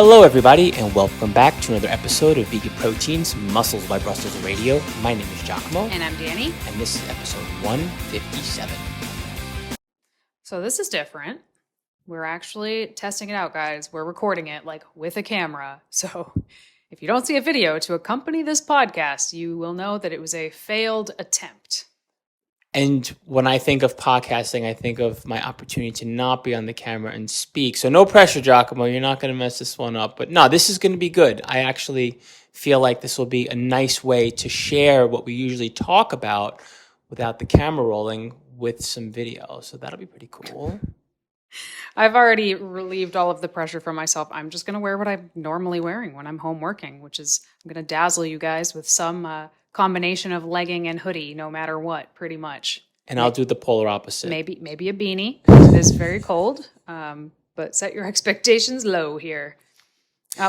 Hello, everybody, and welcome back to another episode of Vegan Proteins, Muscles by Brussels Radio. My name is Giacomo. And I'm Danny. And this is episode 157. So this is different. We're actually testing it out, guys. We're recording it, with a camera. So if you don't see a video to accompany this podcast, you will know that it was a failed attempt. And when I think of podcasting, I think of my opportunity to not be on the camera and speak. So no pressure, Giacomo. You're not going to mess this one up. But no, this is going to be good. I actually feel like this will be a nice way to share what we usually talk about without the camera rolling with some video. So that'll be pretty cool. I've already relieved all of the pressure from myself. I'm just going to wear what I'm normally wearing when I'm home working, which is I'm going to dazzle you guys with some combination of legging and hoodie, no matter what, pretty much. And I'll do the polar opposite. Maybe a beanie. It is very cold, but set your expectations low here.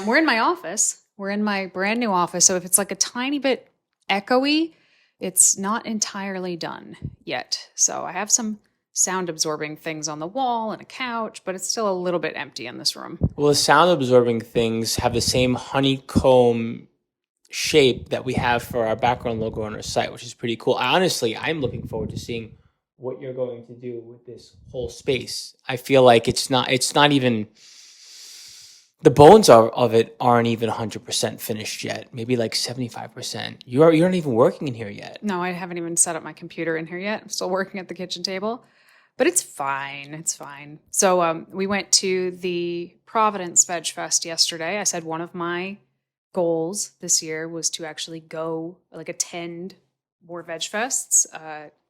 We're in my office. We're in my brand new office, so if it's like a tiny bit echoey, it's not entirely done yet. So I have some sound-absorbing things on the wall and a couch, but it's still a little bit empty in this room. Well, the sound-absorbing things have the same honeycomb shape that we have for our background logo on our site, which is pretty cool. I'm looking forward to seeing what you're going to do with this whole space. I feel like it's not even, the bones of it aren't even 100% finished yet. Maybe like 75%. You're not even working in here yet. No, I haven't even set up my computer in here yet. I'm still working at the kitchen table, but it's fine. It's fine. So we went to the Providence Veg Fest yesterday. I said one of my goals this year was to actually go attend more veg fests.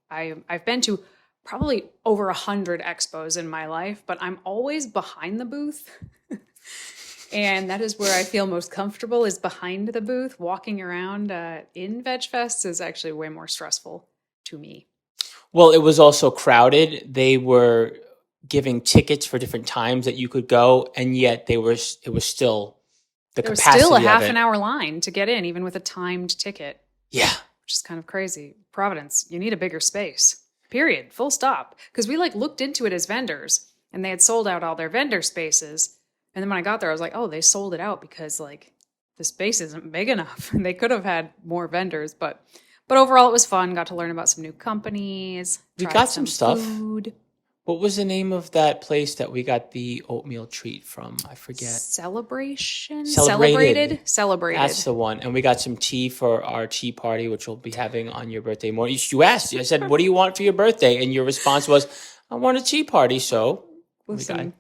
I've been to probably over 100 expos in my life, but I'm always behind the booth. And that is where I feel most comfortable, is behind the booth. Walking around in veg fests is actually way more stressful to me. Well, it was also crowded. They were giving tickets for different times that you could go, and yet it was still there was still a half an hour line to get in, even with a timed ticket. Yeah. Which is kind of crazy. Providence, you need a bigger space. Period. Full stop. Because we looked into it as vendors, and they had sold out all their vendor spaces. And then when I got there, I was like, oh, they sold it out because the space isn't big enough. And they could have had more vendors, but overall it was fun. Got to learn about some new companies. We got some stuff. Food. What was the name of that place that we got the oatmeal treat from? I forget. Celebration? Celebrated. That's the one. And we got some tea for our tea party, which we'll be having on your birthday morning. You asked, I said, what do you want for your birthday? And your response was, I want a tea party. So listen,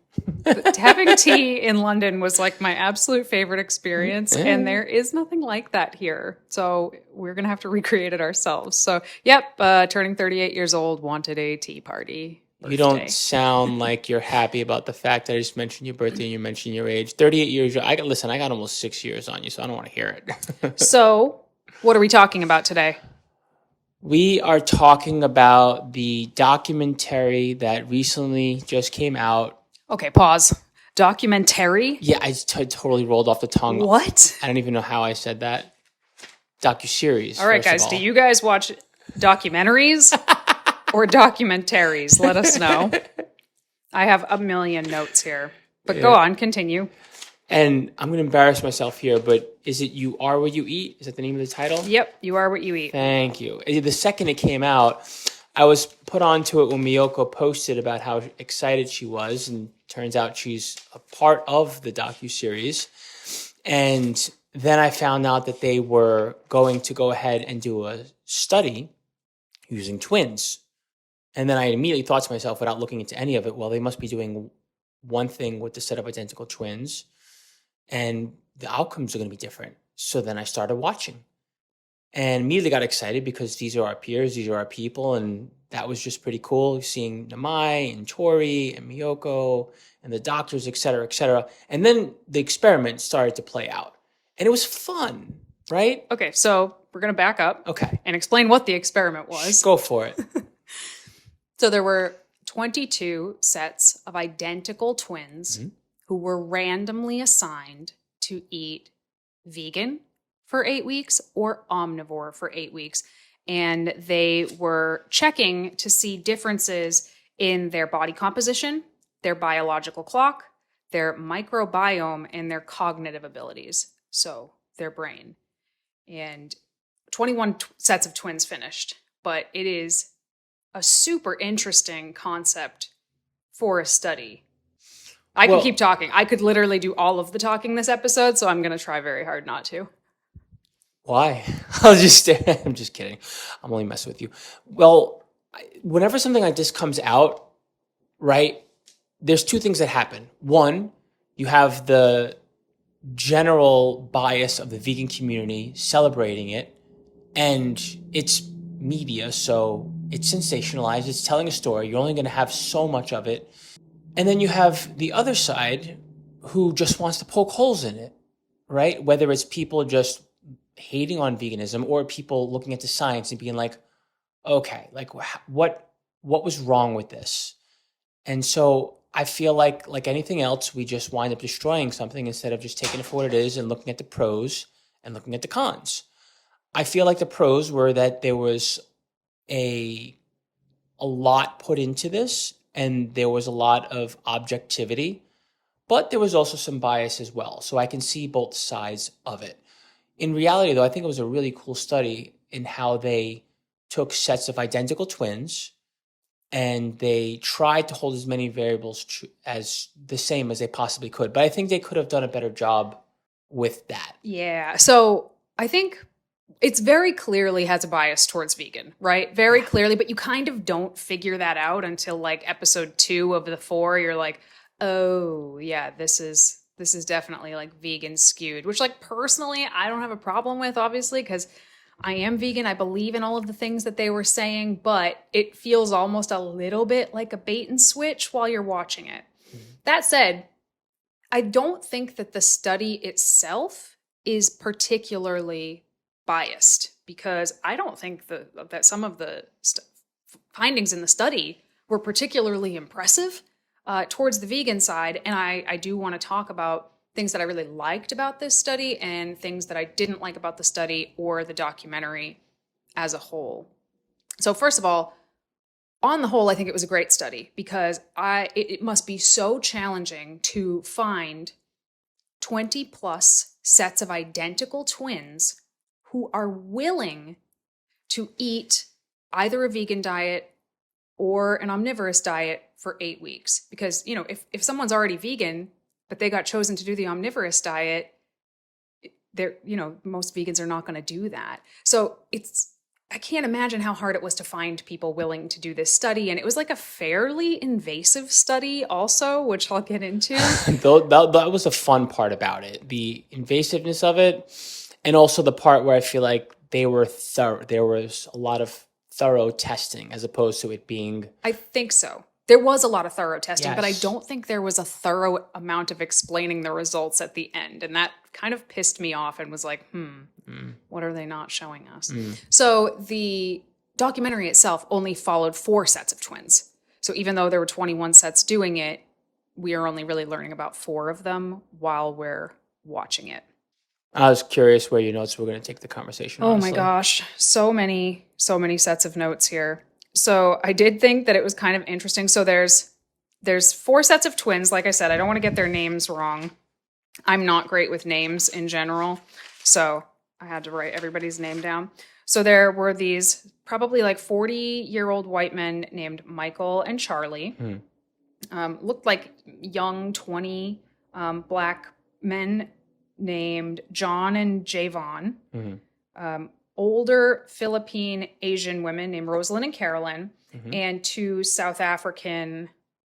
having tea in London was my absolute favorite experience. And there is nothing like that here. So we're going to have to recreate it ourselves. So, yep, turning 38 years old, wanted a tea party. Birthday. You don't sound like you're happy about the fact that I just mentioned your birthday and you mentioned your age. 38 years. I got almost 6 years on you, so I don't want to hear it. So, what are we talking about today? We are talking about the documentary that recently just came out. Okay, pause. Documentary? Yeah, I totally rolled off the tongue. What? I don't even know how I said that. Docuseries. All right, guys. Do you guys watch documentaries? Or documentaries, let us know. I have a million notes here. But Go on, continue. And I'm going to embarrass myself here, but is it You Are What You Eat? Is that the name of the title? Yep, You Are What You Eat. Thank you. The second it came out, I was put onto it when Miyoko posted about how excited she was, and turns out she's a part of the docuseries. And then I found out that they were going to go ahead and do a study using twins. And then I immediately thought to myself, without looking into any of it, well, they must be doing one thing with the set of identical twins, and the outcomes are going to be different. So then I started watching and immediately got excited because these are our peers, these are our people, and that was just pretty cool, seeing Namai and Tori and Miyoko and the doctors, et cetera, et cetera. And then the experiment started to play out, and it was fun, right? Okay, so we're going to back up and explain what the experiment was. Go for it. So there were 22 sets of identical twins who were randomly assigned to eat vegan for 8 weeks or omnivore for 8 weeks. And they were checking to see differences in their body composition, their biological clock, their microbiome and their cognitive abilities, so their brain. And 21 sets of twins finished, but it is a super interesting concept for a study. I could keep talking. I could literally do all of the talking this episode, so I'm going to try very hard not to. Why? I'm just kidding. I'm only messing with you. Well, whenever something like this comes out, right, there's two things that happen. One, you have the general bias of the vegan community celebrating it, and it's media, so it's sensationalized. It's telling a story. You're only going to have so much of it. And then you have the other side who just wants to poke holes in it, right? Whether it's people just hating on veganism or people looking at the science and being like, okay, like what was wrong with this? And so I feel like anything else, we just wind up destroying something instead of just taking it for what it is and looking at the pros and looking at the cons. I feel like the pros were that there was a lot put into this and there was a lot of objectivity, but there was also some bias as well. So I can see both sides of it. In reality, though, I think it was a really cool study in how they took sets of identical twins and they tried to hold as many variables as the same as they possibly could. But I think they could have done a better job with that. Yeah. So I think it's very clearly has a bias towards vegan, right? Very clearly, but you kind of don't figure that out until like episode 2 of the 4. You're like, oh yeah, this is definitely like vegan skewed, which like personally I don't have a problem with, obviously, because I am vegan. I believe in all of the things that they were saying, but it feels almost a little bit like a bait and switch while you're watching it. Mm-hmm. That said, I don't think that the study itself is particularly biased, because I don't think that some of the findings in the study were particularly impressive towards the vegan side. And I do want to talk about things that I really liked about this study and things that I didn't like about the study or the documentary as a whole. So first of all, on the whole, I think it was a great study because it must be so challenging to find 20 plus sets of identical twins who are willing to eat either a vegan diet or an omnivorous diet for 8 weeks. Because, you know, if someone's already vegan, but they got chosen to do the omnivorous diet, most vegans are not going to do that. So I can't imagine how hard it was to find people willing to do this study. And it was like a fairly invasive study also, which I'll get into. That was a fun part about it, the invasiveness of it. And also the part where I feel like there was a lot of thorough testing as opposed to it being... I think so. There was a lot of thorough testing, yes. But I don't think there was a thorough amount of explaining the results at the end. And that kind of pissed me off and was like, what are they not showing us? So the documentary itself only followed 4 sets of twins. So even though there were 21 sets doing it, we are only really learning about 4 of them while we're watching it. I was curious where your notes were going to take the conversation. Honestly. Oh my gosh. So many sets of notes here. So I did think that it was kind of interesting. So there's 4 sets of twins. Like I said, I don't want to get their names wrong. I'm not great with names in general. So I had to write everybody's name down. So there were these probably like 40-year-old white men named Michael and Charlie. Looked like young 20 black men named John and Javon. Older Philippine Asian women named Rosalind and Carolyn, and 2 South African,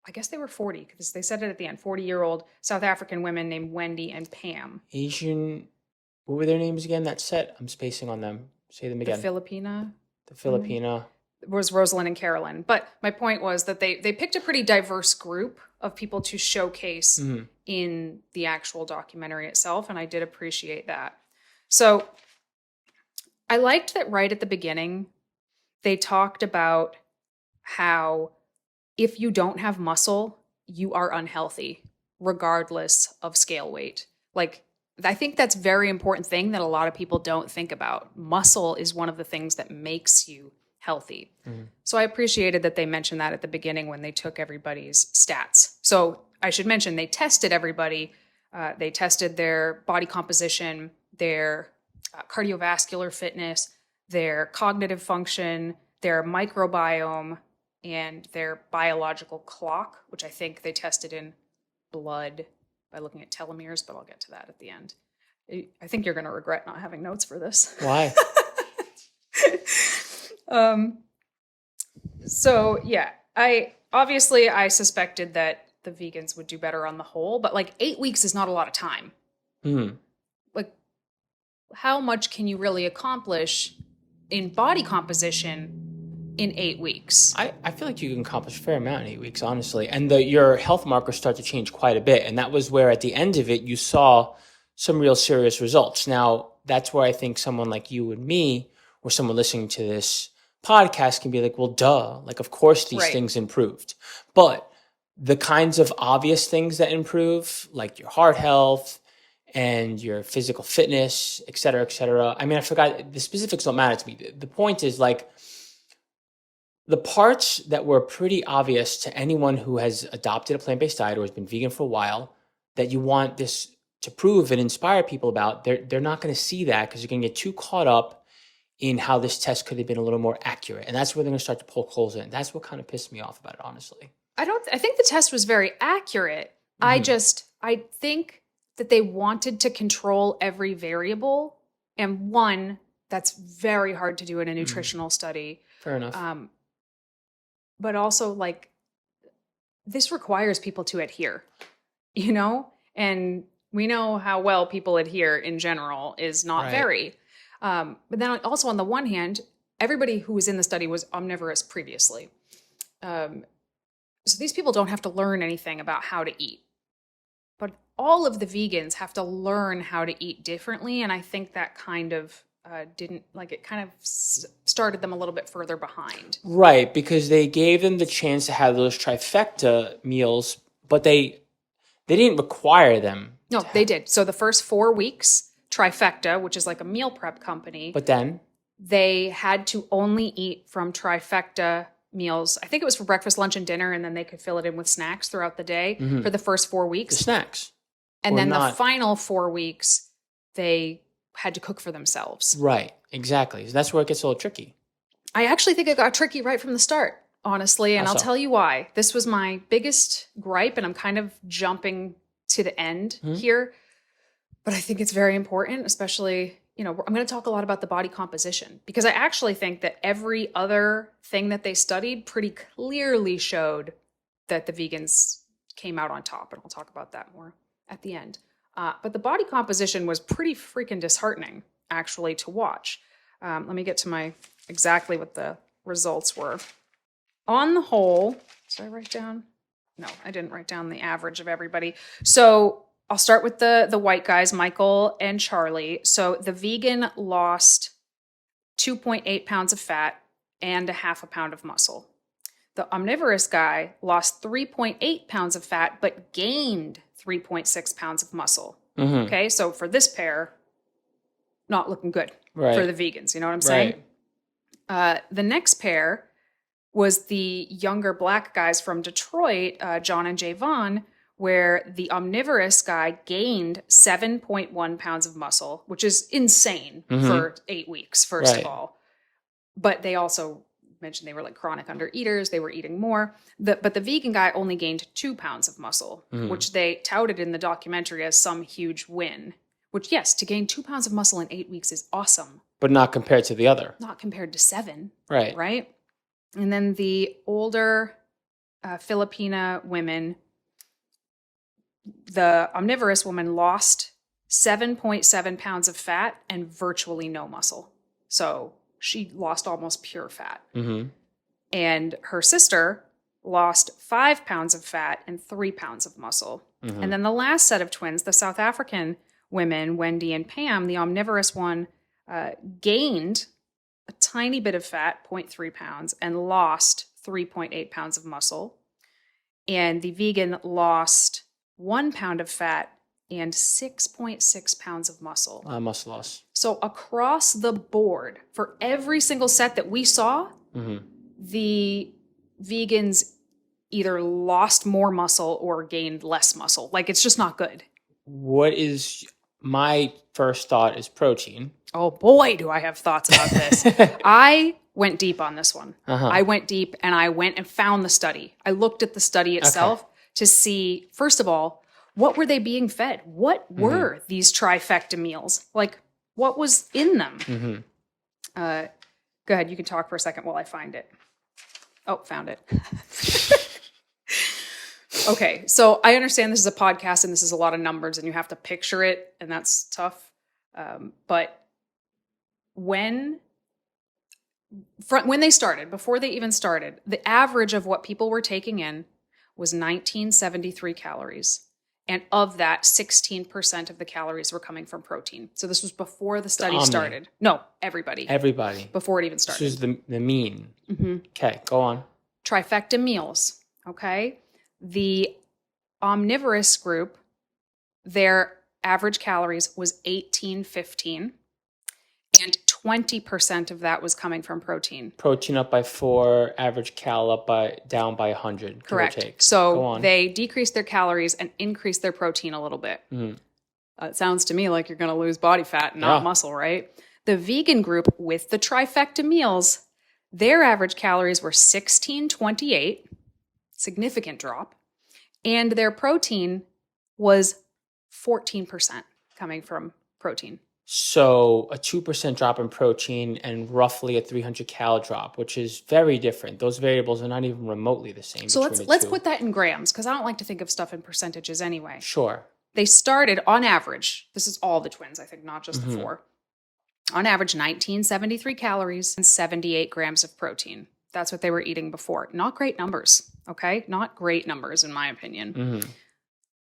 I guess they were 40 because they said it at the end, 40-year-old South African women named Wendy and Pam. Asian, what were their names again? That set, I'm spacing on them. Say them again. The Filipina. Was Rosalind and Carolyn. But my point was that they picked a pretty diverse group of people to showcase in the actual documentary itself, and I did appreciate that. So I liked that right at the beginning, they talked about how if you don't have muscle, you are unhealthy, regardless of scale weight. Like, I think that's a very important thing that a lot of people don't think about. Muscle is one of the things that makes you healthy. So I appreciated that they mentioned that at the beginning when they took everybody's stats. So I should mention they tested everybody. They tested their body composition, their cardiovascular fitness, their cognitive function, their microbiome, and their biological clock, which I think they tested in blood by looking at telomeres, but I'll get to that at the end. I think you're going to regret not having notes for this. Why? So yeah, I suspected that the vegans would do better on the whole, but like 8 weeks is not a lot of time. Like, how much can you really accomplish in body composition in 8 weeks? I feel like you can accomplish a fair amount in 8 weeks, honestly. And your health markers start to change quite a bit. And that was where at the end of it, you saw some real serious results. Now, that's where I think someone like you and me, or someone listening to this podcast can be like, well, duh. Like, of course these things improved. But the kinds of obvious things that improve, like your heart health and your physical fitness, et cetera, et cetera. I mean, I forgot, the specifics don't matter to me. The point is, like, the parts that were pretty obvious to anyone who has adopted a plant-based diet or has been vegan for a while, that you want this to prove and inspire people about, they're not going to see that because you're going to get too caught up in how this test could have been a little more accurate. And that's where they're going to start to poke holes in. That's what kind of pissed me off about it, honestly. I think the test was very accurate. I think that they wanted to control every variable. And one, that's very hard to do in a nutritional study. Fair enough. But also, like, this requires people to adhere, you know? And we know how well people adhere in general is not very. But then also on the one hand, everybody who was in the study was omnivorous previously. So these people don't have to learn anything about how to eat. But all of the vegans have to learn how to eat differently. And I think that kind of started them a little bit further behind. Right, because they gave them the chance to have those trifecta meals, but they didn't require them. No, they did. So the first 4 weeks, Trifecta, which is like a meal prep company. But then? They had to only eat from Trifecta meals. I think it was for breakfast, lunch, and dinner, and then they could fill it in with snacks throughout the day for the first 4 weeks. The snacks. And then the final 4 weeks, they had to cook for themselves. Right, exactly. So that's where it gets a little tricky. I actually think it got tricky right from the start, honestly, and I'll tell you why. This was my biggest gripe, and I'm kind of jumping to the end here, but I think it's very important, especially, you know, I'm going to talk a lot about the body composition, because I actually think that every other thing that they studied pretty clearly showed that the vegans came out on top, and I'll talk about that more at the end. But the body composition was pretty freaking disheartening, actually, to watch. Let me get to exactly what the results were. On the whole, did I write down? No, I didn't write down the average of everybody. So I'll start with the white guys, Michael and Charlie. So the vegan lost 2.8 pounds of fat and a half a pound of muscle. The omnivorous guy lost 3.8 pounds of fat, but gained 3.6 pounds of muscle. Okay, so for this pair, not looking good for the vegans. You know what I'm saying? The next pair was the younger black guys from Detroit, John and Javon, where the omnivorous guy gained 7.1 pounds of muscle, which is insane for 8 weeks, first of all. But they also mentioned they were like chronic undereaters. They were eating more. But the vegan guy only gained 2 pounds of muscle, which they touted in the documentary as some huge win. Which, yes, to gain 2 pounds of muscle in 8 weeks is awesome. But not compared to the other. Not compared to 7. Right. Right? And then the older Filipina women, the omnivorous woman lost 7.7 pounds of fat and virtually no muscle. So she lost almost pure fat. And her sister lost 5 pounds of fat and 3 pounds of muscle. And then the last set of twins, the South African women, Wendy and Pam, the omnivorous one gained a tiny bit of fat, 0.3 pounds, and lost 3.8 pounds of muscle. And the vegan lost 1 pound of fat and 6.6 pounds of muscle. Muscle loss. So across the board, for every single set that we saw, the vegans either lost more muscle or gained less muscle. Like, it's just not good. What is my first thought is protein. Oh boy, do I have thoughts about this. I went deep on this one. I went deep and I went and found the study. I looked at the study itself to see, first of all, what were they being fed? What were these trifecta meals? Like, what was in them? Go ahead, you can talk for a second while I find it. Oh, found it. Okay, so I understand this is a podcast and this is a lot of numbers and you have to picture it, and that's tough. But when they started, before they even started, the average of what people were taking in was 1973 calories. And of that, 16% of the calories were coming from protein. So this was before the study started. No, everybody. Everybody. Before it even started. This is the mean. Okay, go on. Trifecta meals, okay? The omnivorous group, their average calories was 1815, and 20% of that was coming from protein. Protein up by 4, average cal down by 100. Correct. So they decreased their calories and increased their protein a little bit. It sounds to me like you're going to lose body fat, not muscle, right? The vegan group with the trifecta meals, their average calories were 1628, significant drop, and their protein was 14% coming from protein. So a 2% drop in protein and roughly a 300 cal drop, which is very different. Those variables are not even remotely the same. So let's put that in grams, because I don't like to think of stuff in percentages anyway. Sure. They started on average, this is all the twins, I think, not just the 4. On average, 1973 calories and 78 grams of protein. That's what they were eating before. Not great numbers, okay? Not great numbers, in my opinion.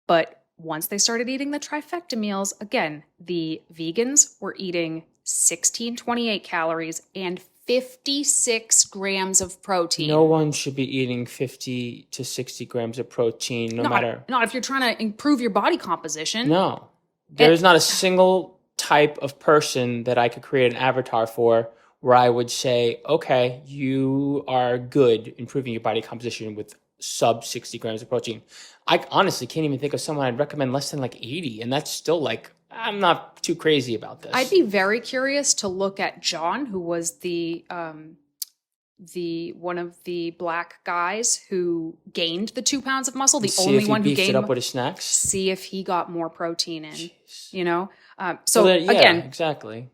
But once they started eating the trifecta meals, again, the vegans were eating 1628 calories and 56 grams of protein. No one should be eating 50 to 60 grams of protein, no matter. Not if you're trying to improve your body composition. No. There's not a single type of person that I could create an avatar for where I would say, okay, you are good improving your body composition with sub 60 grams of protein. I honestly can't even think of someone I'd recommend less than like 80. And that's still like, I'm not too crazy about this. I'd be very curious to look at John, who was the one of the black guys who gained the 2 pounds of muscle, the only one who gained it up with his snacks. See if he got more protein in. Jeez. You know, again, exactly.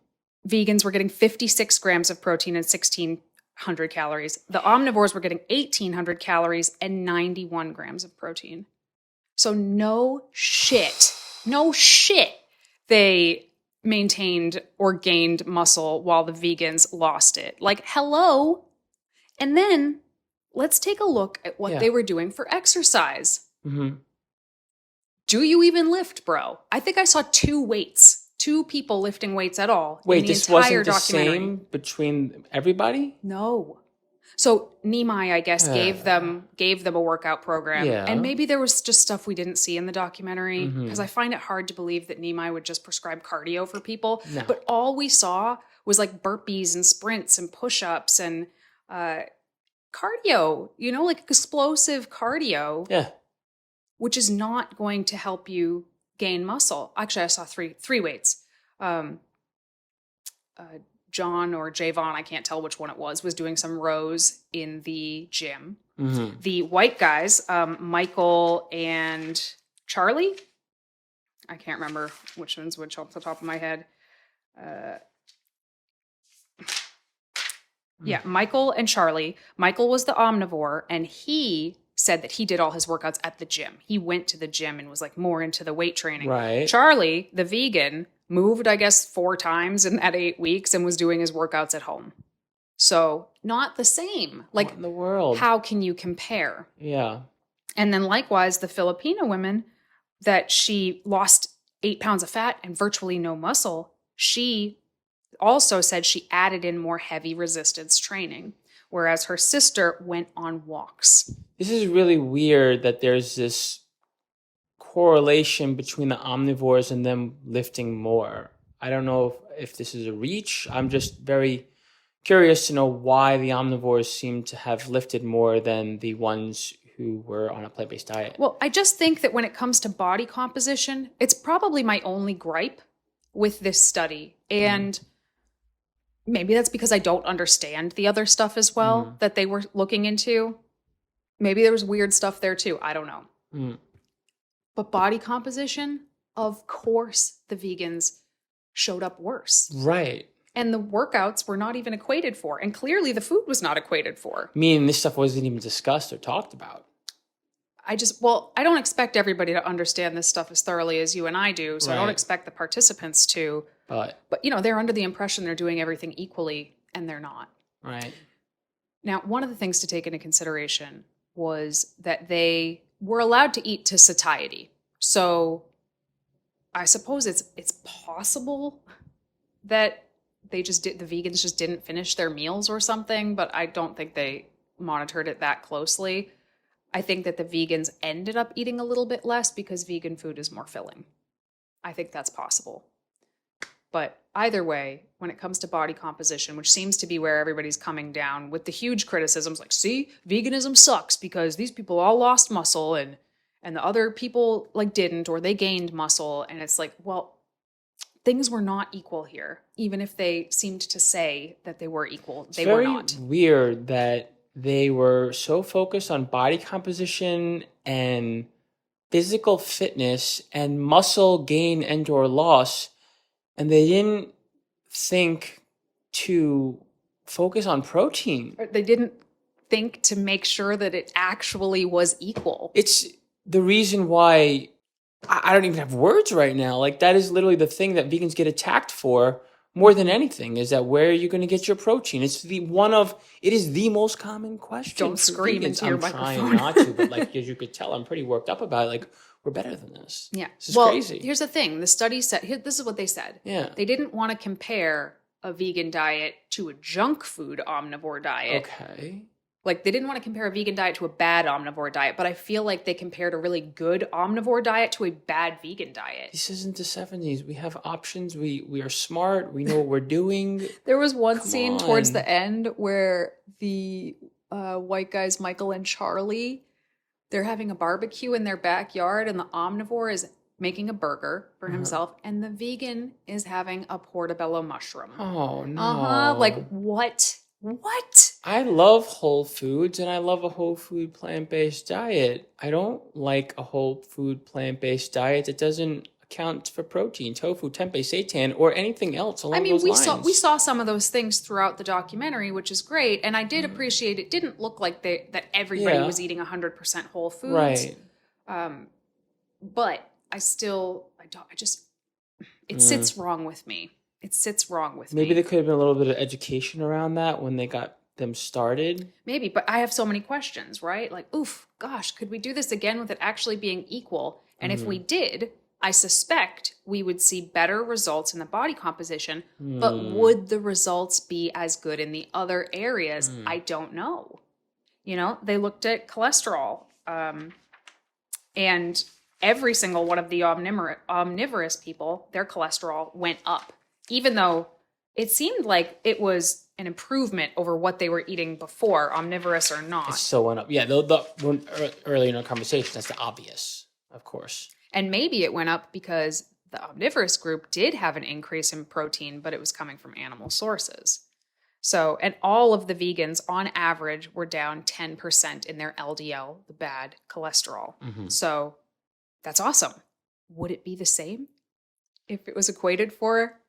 Vegans were getting 56 grams of protein and 1,600 calories. The omnivores were getting 1,800 calories and 91 grams of protein. So no shit, they maintained or gained muscle while the vegans lost it. Like, hello. And then let's take a look at what they were doing for exercise. Do you even lift, bro? I think I saw 2 people lifting weights at all. Wait, in the this entire wasn't the documentary. same between everybody? No. So Nimai, I guess, gave them a workout program. Yeah. And maybe there was just stuff we didn't see in the documentary, because I find it hard to believe that Nimai would just prescribe cardio for people. No. But all we saw was like burpees and sprints and push-ups and cardio, like explosive cardio. Yeah. Which is not going to help you gain muscle. Actually, I saw three weights. John or Javon, I can't tell which one it was doing some rows in the gym. The white guys, Michael and Charlie, I can't remember which one's which off the top of my head. Yeah, Michael and Charlie. Michael was the omnivore, and he said that he did all his workouts at the gym. He went to the gym and was like more into the weight training. Right. Charlie, the vegan, moved, I guess, 4 times in that 8 weeks and was doing his workouts at home. So not the same. Like, what in the world? How can you compare? Yeah. And then likewise, the Filipino woman, that she lost 8 pounds of fat and virtually no muscle, she also said she added in more heavy resistance training, whereas her sister went on walks. This is really weird that there's this correlation between the omnivores and them lifting more. I don't know if this is a reach. I'm just very curious to know why the omnivores seem to have lifted more than the ones who were on a plant-based diet. Well, I just think that when it comes to body composition, it's probably my only gripe with this study. And maybe that's because I don't understand the other stuff as well that they were looking into. Maybe there was weird stuff there too. I don't know. But body composition, of course, the vegans showed up worse. Right. And the workouts were not even equated for. And clearly the food was not equated for. Meaning this stuff wasn't even discussed or talked about. I don't expect everybody to understand this stuff as thoroughly as you and I do. So I don't expect the participants to. But, they're under the impression they're doing everything equally, and they're not. Right. Now, one of the things to take into consideration was that they were allowed to eat to satiety. So I suppose it's possible that the vegans just didn't finish their meals or something, but I don't think they monitored it that closely. I think that the vegans ended up eating a little bit less because vegan food is more filling. I think that's possible. But either way, when it comes to body composition, which seems to be where everybody's coming down with the huge criticisms like, see, veganism sucks because these people all lost muscle and the other people didn't, or they gained muscle. And it's like, well, things were not equal here, even if they seemed to say that they were equal. They were not. It's very weird that they were so focused on body composition and physical fitness and muscle gain and or loss, and they didn't think to focus on protein. They didn't think to make sure that it actually was equal. It's the reason why I don't even have words right now. That is literally the thing that vegans get attacked for more than anything, is that where are you going to get your protein? It is the most common question. Don't scream vegans. into your microphone. I'm trying not to, but as you could tell, I'm pretty worked up about it. We're better than this. Yeah. This is crazy. Here's the thing. The study said, this is what they said. Yeah. They didn't want to compare a vegan diet to a junk food omnivore diet. Okay. They didn't want to compare a vegan diet to a bad omnivore diet, but I feel like they compared a really good omnivore diet to a bad vegan diet. This isn't the 70s. We have options. We are smart. We know what we're doing. There was one scene towards the end where the white guys, Michael and Charlie, they're having a barbecue in their backyard, and the omnivore is making a burger for himself, and the vegan is having a portobello mushroom. Oh, no. What? I love whole foods, and I love a whole food plant-based diet. I don't like a whole food plant-based diet that doesn't account for protein, tofu, tempeh, seitan, or anything else along those lines. We saw some of those things throughout the documentary, which is great, and I did appreciate it. Didn't look like that everybody was eating 100% whole foods. Right. But it sits wrong with me. It sits wrong with me. Maybe there could have been a little bit of education around that when they got them started. Maybe, but I have so many questions, right? Could we do this again with it actually being equal? And if we did, I suspect we would see better results in the body composition, but would the results be as good in the other areas? I don't know. They looked at cholesterol, and every single one of the omnivorous people, their cholesterol went up, even though it seemed like it was an improvement over what they were eating before, omnivorous or not. It still went up. Yeah, earlier in our conversation, that's the obvious, of course. And maybe it went up because the omnivorous group did have an increase in protein, but it was coming from animal sources. So, and all of the vegans on average were down 10% in their LDL, the bad cholesterol. So that's awesome. Would it be the same if it was equated for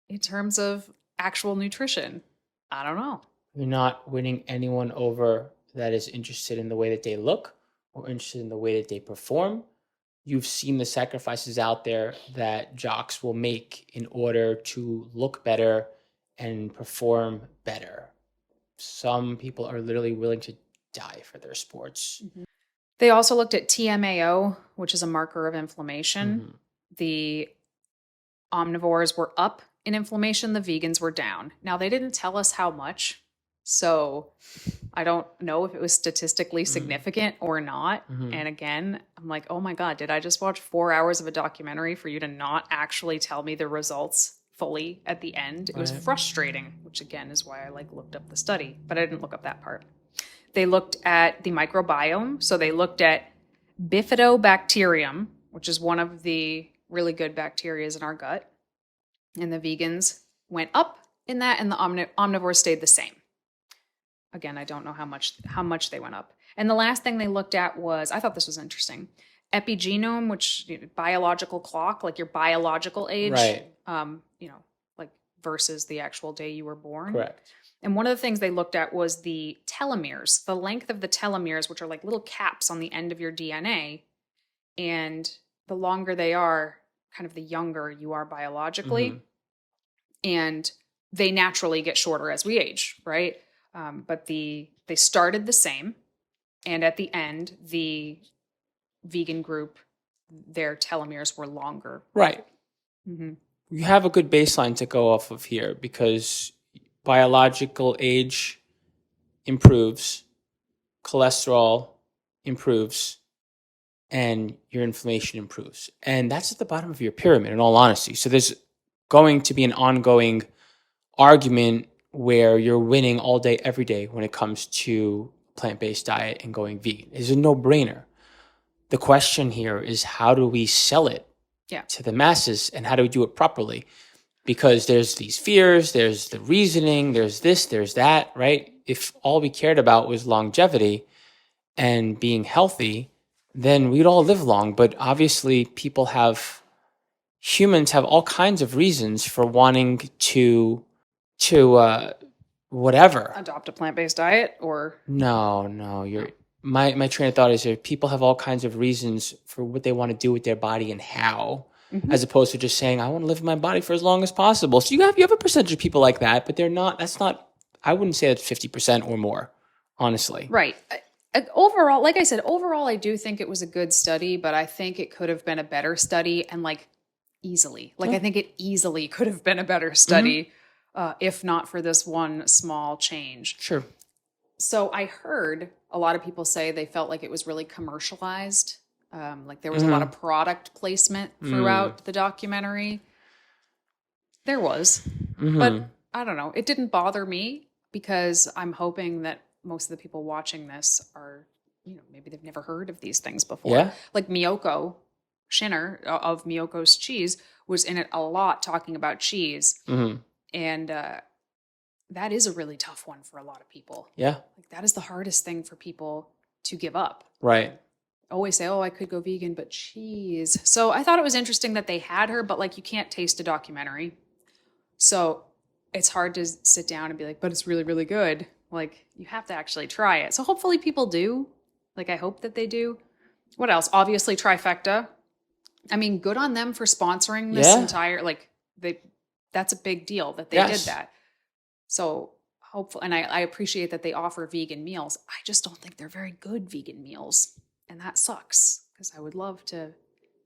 in terms of actual nutrition? I don't know. You're not winning anyone over that is interested in the way that they look or interested in the way that they perform. You've seen the sacrifices out there that jocks will make in order to look better and perform better. Some people are literally willing to die for their sports. They also looked at TMAO, which is a marker of inflammation. The omnivores were up in inflammation, the vegans were down. Now, they didn't tell us how much, so I don't know if it was statistically significant or not. And again, I'm like, oh my God, did I just watch 4 hours of a documentary for you to not actually tell me the results fully at the end? It was frustrating, which again is why I looked up the study, but I didn't look up that part. They looked at the microbiome. So they looked at bifidobacterium, which is one of the really good bacteria in our gut. And the vegans went up in that, and the omnivores stayed the same. Again, I don't know how much they went up. And the last thing they looked at was, I thought this was interesting, epigenome, which biological clock, like your biological age, Right. like versus the actual day you were born. Correct. And one of the things they looked at was the telomeres, the length of the telomeres, which are like little caps on the end of your DNA. And the longer they are, kind of the younger you are biologically. Mhm. And they naturally get shorter as we age, right? But they started the same. And at the end, the vegan group, their telomeres were longer. Right. Mm-hmm. You have a good baseline to go off of here because biological age improves, cholesterol improves, and your inflammation improves. And that's at the bottom of your pyramid, in all honesty. So there's going to be an ongoing argument where you're winning all day, every day when it comes to plant-based diet and going vegan. It's a no-brainer. The question here is, how do we sell it to the masses, and how do we do it properly? Because there's these fears, there's the reasoning, there's this, there's that, right? If all we cared about was longevity and being healthy, then we'd all live long. But obviously humans have all kinds of reasons for wanting to whatever. Adopt a plant-based diet or? No, my train of thought is that people have all kinds of reasons for what they want to do with their body and how, as opposed to just saying, I want to live in my body for as long as possible. So you have a percentage of people like that, but that's not, I wouldn't say that's 50% or more, honestly. Right. Overall, like I said, I do think it was a good study, but I think it could have been a better study, and easily. I think it easily could have been a better study, if not for this one small change. Sure. So I heard a lot of people say they felt like it was really commercialized. There was a lot of product placement throughout the documentary. There was. But I don't know. It didn't bother me because I'm hoping that most of the people watching this are, maybe they've never heard of these things before. Yeah. Like Miyoko Shinner of Miyoko's Cheese was in it a lot talking about cheese. And that is a really tough one for a lot of people. Yeah. That is the hardest thing for people to give up. Right. Always say, oh, I could go vegan, but cheese. So I thought it was interesting that they had her, but you can't taste a documentary. So it's hard to sit down and be like, but it's really, really good. You have to actually try it. So hopefully people do. I hope that they do. What else? Obviously, Trifecta. I mean, good on them for sponsoring this entire, that's a big deal that they did that. So hopefully, and I appreciate that they offer vegan meals. I just don't think they're very good vegan meals. And that sucks because I would love to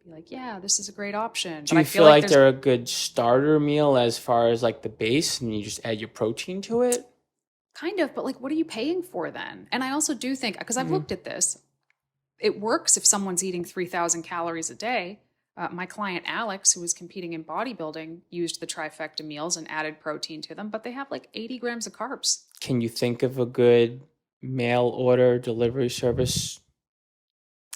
be like, yeah, this is a great option. Do you feel like they're a good starter meal as far as the base, and you just add your protein to it? Kind of, but what are you paying for then? And I also do think, because I've looked at this, it works if someone's eating 3,000 calories a day. My client Alex, who was competing in bodybuilding, used the Trifecta meals and added protein to them, but they have 80 grams of carbs. Can you think of a good mail order delivery service?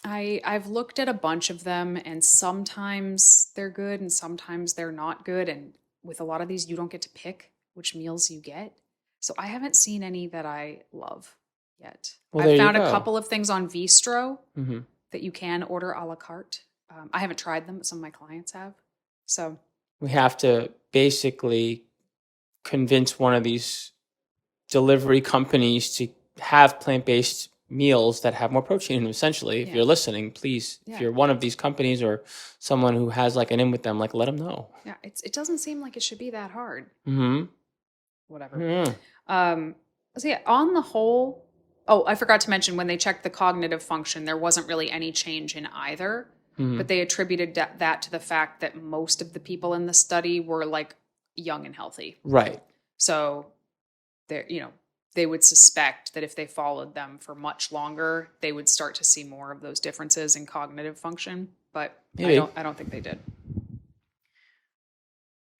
I've looked at a bunch of them, and sometimes they're good and sometimes they're not good. And with a lot of these, you don't get to pick which meals you get. So I haven't seen any that I love yet. Well, I've found a couple of things on Vistro that you can order a la carte. I haven't tried them, but some of my clients have. So we have to basically convince one of these delivery companies to have plant-based meals that have more protein in them, essentially. If you're listening, please, if you're one of these companies or someone who has an in with them, let them know. Yeah, it doesn't seem like it should be that hard. Whatever. So yeah, on the whole, I forgot to mention when they checked the cognitive function, there wasn't really any change in either. But they attributed that to the fact that most of the people in the study were young and healthy. Right. So they would suspect that if they followed them for much longer, they would start to see more of those differences in cognitive function. But maybe. I don't think they did.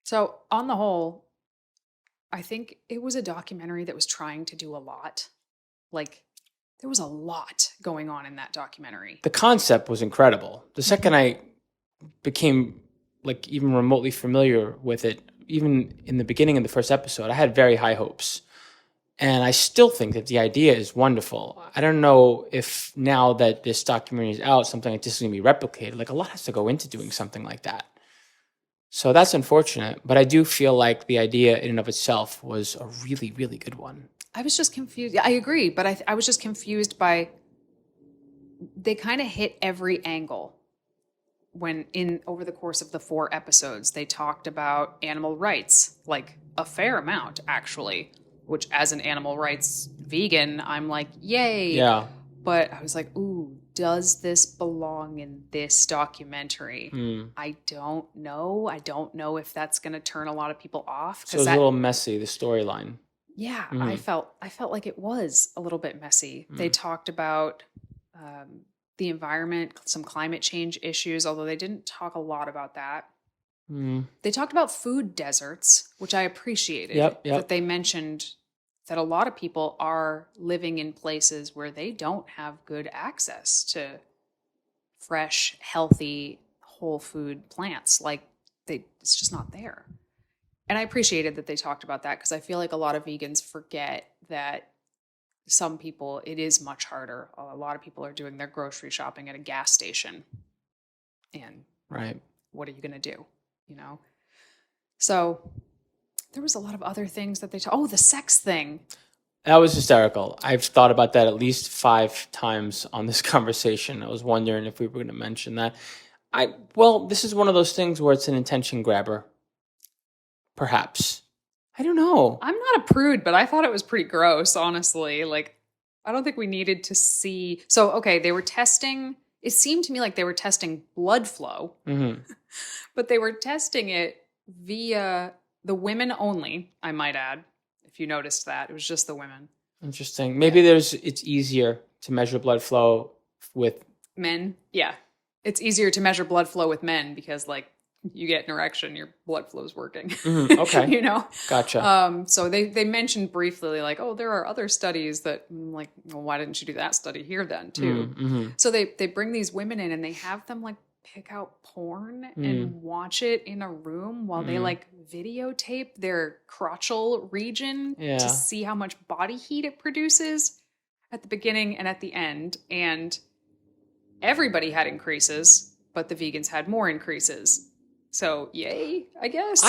So on the whole, I think it was a documentary that was trying to do a lot. There was a lot going on in that documentary. The concept was incredible. The second I became like even remotely familiar with it, even in the beginning of the first episode, I had very high hopes. And I still think that the idea is wonderful. I don't know if now that this documentary is out, something like this is going to be replicated. Like a lot has to go into doing something like that. So that's unfortunate. But I do feel like the idea in and of itself was a really, really good one. I was just confused. I agree, but I was just confused by they kind of hit every angle when over the course of the 4 episodes they talked about animal rights, like a fair amount actually, which as an animal rights vegan, I'm like, yay. Yeah. But I was like, ooh, does this belong in this documentary? I don't know. I don't know if that's going to turn a lot of people off. So it was a little messy, the storyline. Yeah, I felt like it was a little bit messy. They talked about the environment, some climate change issues, although they didn't talk a lot about that. They talked about food deserts, which I appreciated. Yep. That they mentioned that a lot of people are living in places where they don't have good access to fresh, healthy, whole food plants. Like it's just not there. And I appreciated that they talked about that because I feel like a lot of vegans forget that some people, it is much harder. A lot of people are doing their grocery shopping at a gas station. And what are you going to do? You know? So there was a lot of other things that the sex thing. That was hysterical. I've thought about that at least 5 times on this conversation. I was wondering if we were going to mention that. This is one of those things where it's an attention grabber. Perhaps. I don't know. I'm not a prude, but I thought it was pretty gross, honestly. Like, I don't think we needed to see. So, okay, they were testing. It seemed to me like they were testing blood flow, but they were testing it via the women only, I might add. If you noticed that, it was just the women. Interesting. Maybe it's easier to measure blood flow with men. Yeah. It's easier to measure blood flow with men because, like, you get an erection, your blood flow is working. Okay. You know? Gotcha. So they mentioned briefly, like, oh, there are other studies that, like, well, why didn't you do that study here then, too? So they bring these women in and they have them, like, pick out porn and watch it in a room while they, like, videotape their crotchal region to see how much body heat it produces at the beginning and at the end. And everybody had increases, but the vegans had more increases. So, yay, I guess.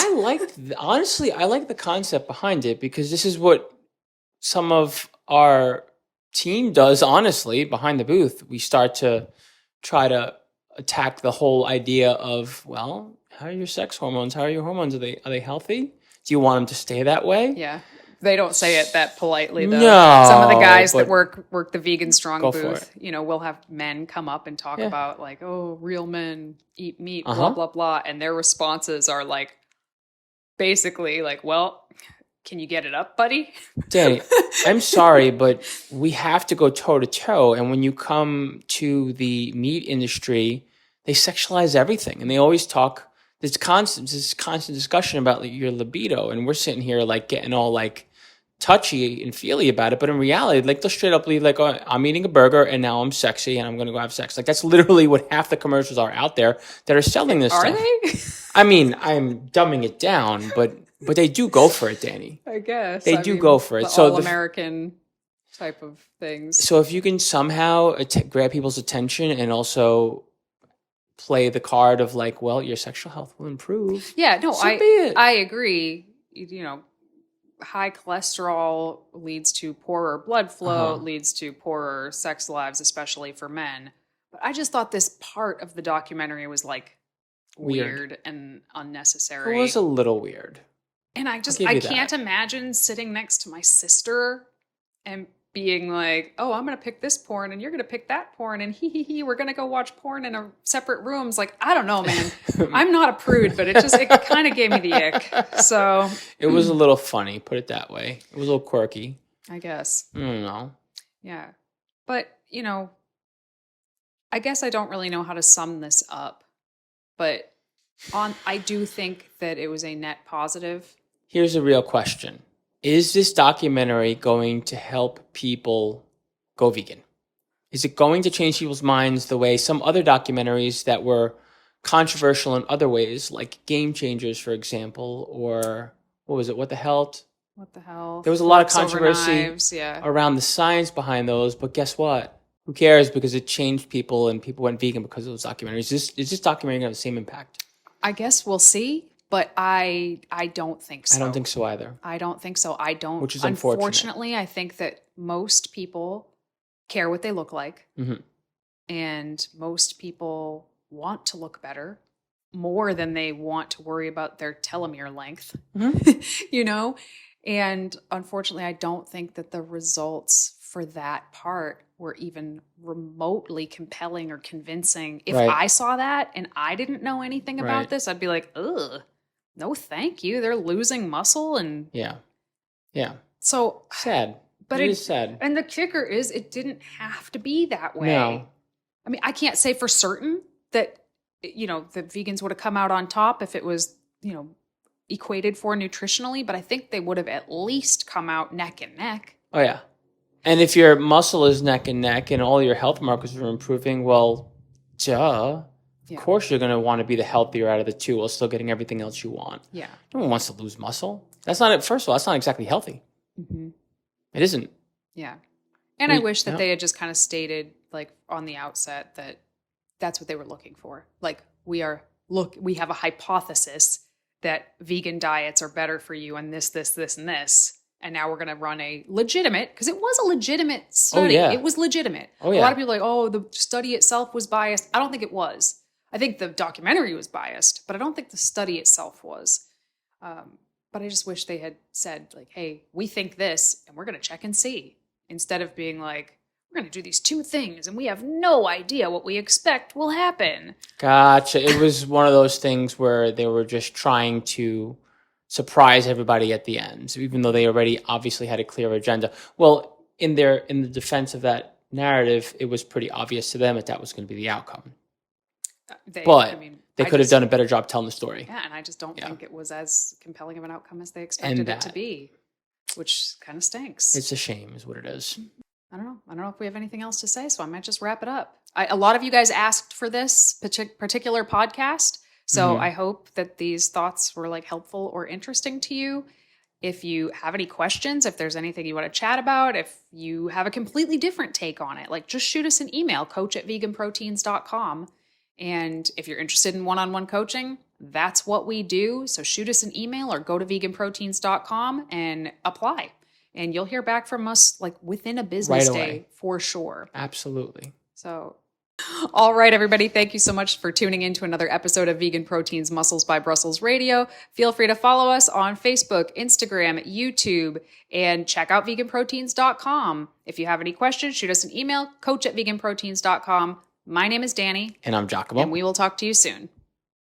Honestly, I like the concept behind it because this is what some of our team does, honestly, behind the booth. We start to try to attack the whole idea of, well, how are your sex hormones? How are your hormones? Are they healthy? Do you want them to stay that way? Yeah. They don't say it that politely, though. No, some of the guys that work the Vegan Strong Go booth, we'll have men come up and talk about, like, oh, real men eat meat, blah, blah, blah. And their responses are like, basically like, well, can you get it up, buddy? Danny, I'm sorry, but we have to go toe to toe. And when you come to the meat industry, they sexualize everything. And they always talk, this constant discussion about, like, your libido. And we're sitting here, like, getting all, like, touchy and feely about it, but in reality, like, they'll straight up leave, like, oh, I'm eating a burger and now I'm sexy and I'm going to go have sex. Like, that's literally what half the commercials are out there that are selling this stuff. Are they? I mean, I'm dumbing it down, but they do go for it, Danny. I guess they do go for it. The So all-American type of things. So if you can somehow grab people's attention and also play the card of, like, well, your sexual health will improve. Yeah, no, so be it. I agree. High cholesterol leads to poorer blood flow, leads to poorer sex lives, especially for men. But I just thought this part of the documentary was, like, weird and unnecessary. It was a little weird. And I can't imagine sitting next to my sister and being like, oh, I'm going to pick this porn and you're going to pick that porn and we're going to go watch porn in a separate rooms. Like, I don't know, man. I'm not a prude, but it kind of gave me the ick. So it was a little funny, put it that way. It was a little quirky, I guess. I don't know. Yeah. But, I guess I don't really know how to sum this up, but I do think that it was a net positive. Here's a real question. Is this documentary going to help people go vegan? Is it going to change people's minds the way some other documentaries that were controversial in other ways, like Game Changers, for example, or what was it? What the hell? What the hell? There was a lot of Forks over controversy knives, yeah. around the science behind those, but guess what? Who cares? Because it changed people and people went vegan because of those documentaries. Is this documentary going to have the same impact? I guess we'll see, but I don't think so. I don't think so either. I don't think so. I don't. Which is unfortunate. Unfortunately, I think that most people care what they look like. Mm-hmm. And most people want to look better more than they want to worry about their telomere length, you know? And unfortunately, I don't think that the results for that part were even remotely compelling or convincing. If I saw that and I didn't know anything about this, I'd be like, ugh, no, thank you. They're losing muscle. And yeah. So sad. But it is sad. And the kicker is it didn't have to be that way. No. I mean, I can't say for certain that, the vegans would have come out on top if it was, equated for nutritionally, but I think they would have at least come out neck and neck. Oh, yeah. And if your muscle is neck and neck and all your health markers are improving, well, duh. Of course you're going to want to be the healthier out of the two while still getting everything else you want. Yeah. No one wants to lose muscle. That's not it. First of all, that's not exactly healthy. Mm-hmm. It isn't. Yeah. And I wish that they had just kind of stated, like, on the outset that that's what they were looking for. Like, we have a hypothesis that vegan diets are better for you and this, and this. And now we're going to run a legitimate, because it was a legitimate study. Oh, yeah. It was legitimate. Oh, yeah. A lot of people are like, oh, the study itself was biased. I don't think it was. I think the documentary was biased, but I don't think the study itself was. But I just wish they had said, like, hey, we think this, and we're going to check and see. Instead of being like, we're going to do these two things, and we have no idea what we expect will happen. Gotcha. It was one of those things where they were just trying to surprise everybody at the end, even though they already obviously had a clear agenda. Well, in the defense of that narrative, it was pretty obvious to them that was going to be the outcome. They could have done a better job telling the story. Yeah, and I just don't think it was as compelling of an outcome as they expected it to be, which kind of stinks. It's a shame is what it is. I don't know if we have anything else to say, so I might just wrap it up. A lot of you guys asked for this particular podcast, so I hope that these thoughts were like helpful or interesting to you. If you have any questions, if there's anything you want to chat about, if you have a completely different take on it, like just shoot us an email, coach@veganproteins.com. And if you're interested in one-on-one coaching, that's what we do. So shoot us an email or go to veganproteins.com and apply. And you'll hear back from us like within a business day for sure. Absolutely. So, all right, everybody. Thank you so much for tuning in to another episode of Vegan Proteins Muscles by Brussels Radio. Feel free to follow us on Facebook, Instagram, YouTube, and check out veganproteins.com. If you have any questions, shoot us an email, coach@veganproteins.com. My name is Danny. And I'm Giacomo. And we will talk to you soon.